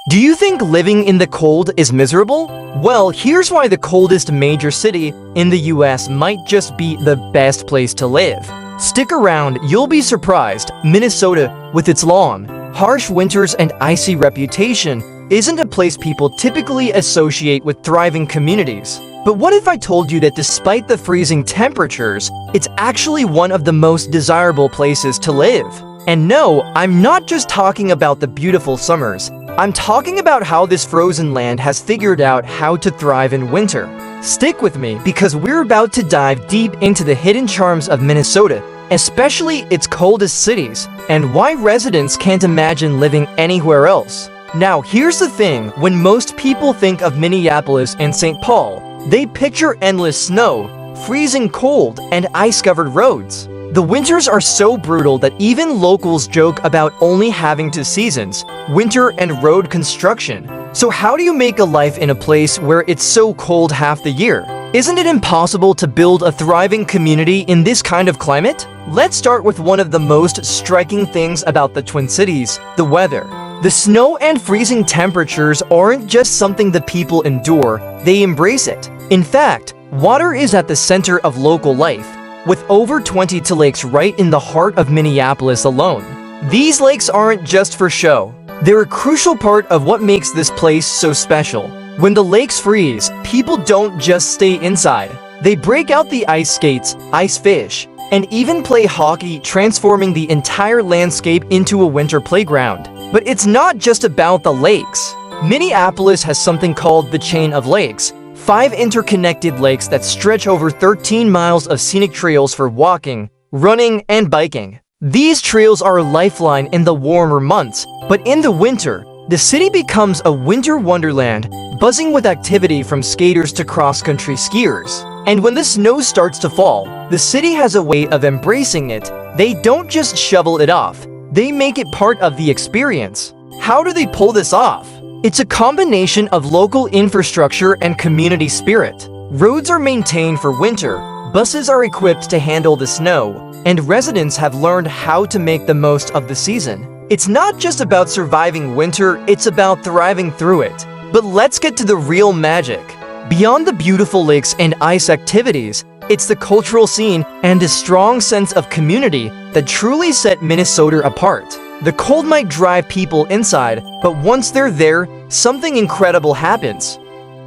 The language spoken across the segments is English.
Do you think living in the cold is miserable? Well, here's why the coldest major city in the US might just be the best place to live. Stick around, you'll be surprised. Minnesota, with its long, harsh winters and icy reputation, isn't a place people typically associate with thriving communities. But what if I told you that despite the freezing temperatures, it's actually one of the most desirable places to live? And no, I'm not just talking about the beautiful summers. I'm talking about how this frozen land has figured out how to thrive in winter. Stick with me because we're about to dive deep into the hidden charms of Minnesota, especially its coldest cities, and why residents can't imagine living anywhere else. Now, here's the thing, when most people think of Minneapolis and St Paul, they picture endless snow, freezing cold, and ice-covered roads. The winters are so brutal that even locals joke about only having two seasons, winter and road construction. So how do you make a life in a place where it's so cold half the year? Isn't it impossible to build a thriving community in this kind of climate? Let's start with one of the most striking things about the Twin Cities, the weather. The snow and freezing temperatures aren't just something the people endure, they embrace it. In fact, water is at the center of local life, with over 22 lakes right in the heart of Minneapolis alone. These lakes aren't just for show. They're a crucial part of what makes this place so special. When the lakes freeze, people don't just stay inside. They break out the ice skates, ice fish, and even play hockey, transforming the entire landscape into a winter playground. But it's not just about the lakes. Minneapolis has something called the Chain of Lakes, 5 interconnected lakes that stretch over 13 miles of scenic trails for walking, running, and biking. These trails are a lifeline in the warmer months, but in the winter, the city becomes a winter wonderland, buzzing with activity from skaters to cross-country skiers. And when the snow starts to fall, the city has a way of embracing it. They don't just shovel it off, they make it part of the experience. How do they pull this off? It's a combination of local infrastructure and community spirit. Roads are maintained for winter, buses are equipped to handle the snow, and residents have learned how to make the most of the season. It's not just about surviving winter, it's about thriving through it. But let's get to the real magic. Beyond the beautiful lakes and ice activities, it's the cultural scene and a strong sense of community that truly set Minnesota apart. The cold might drive people inside, but once they're there, something incredible happens.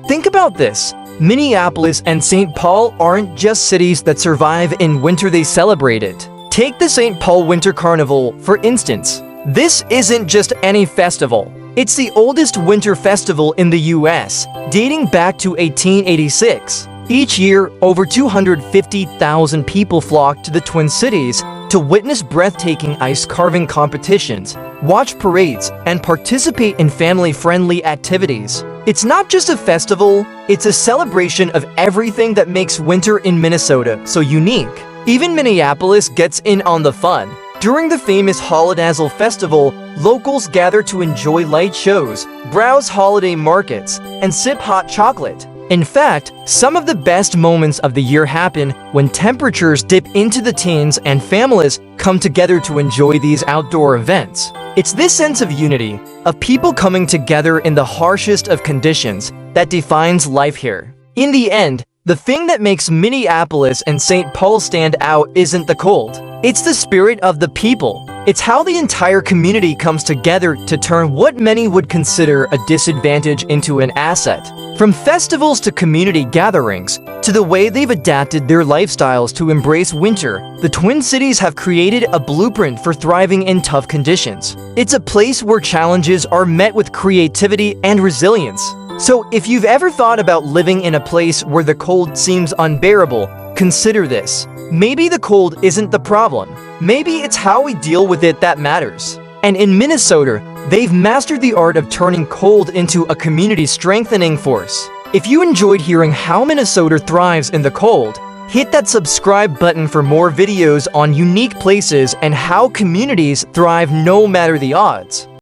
Think about this. Minneapolis and St. Paul aren't just cities that survive in winter, they celebrate it. Take the St. Paul Winter Carnival, for instance. This isn't just any festival. It's the oldest winter festival in the US, dating back to 1886. Each year, over 250,000 people flock to the Twin Cities to witness breathtaking ice carving competitions, watch parades, and participate in family-friendly activities. It's not just a festival, it's a celebration of everything that makes winter in Minnesota so unique. Even Minneapolis gets in on the fun. During the famous Holidazzle Festival, locals gather to enjoy light shows, browse holiday markets, and sip hot chocolate. In fact, some of the best moments of the year happen when temperatures dip into the teens and families come together to enjoy these outdoor events. It's this sense of unity, of people coming together in the harshest of conditions, that defines life here. In the end, the thing that makes Minneapolis and St. Paul stand out isn't the cold. It's the spirit of the people. It's how the entire community comes together to turn what many would consider a disadvantage into an asset. From festivals to community gatherings, to the way they've adapted their lifestyles to embrace winter, the Twin Cities have created a blueprint for thriving in tough conditions. It's a place where challenges are met with creativity and resilience. So if you've ever thought about living in a place where the cold seems unbearable, consider this. Maybe the cold isn't the problem. Maybe it's how we deal with it that matters. And in Minnesota, they've mastered the art of turning cold into a community-strengthening force. If you enjoyed hearing how Minnesota thrives in the cold, hit that subscribe button for more videos on unique places and how communities thrive no matter the odds.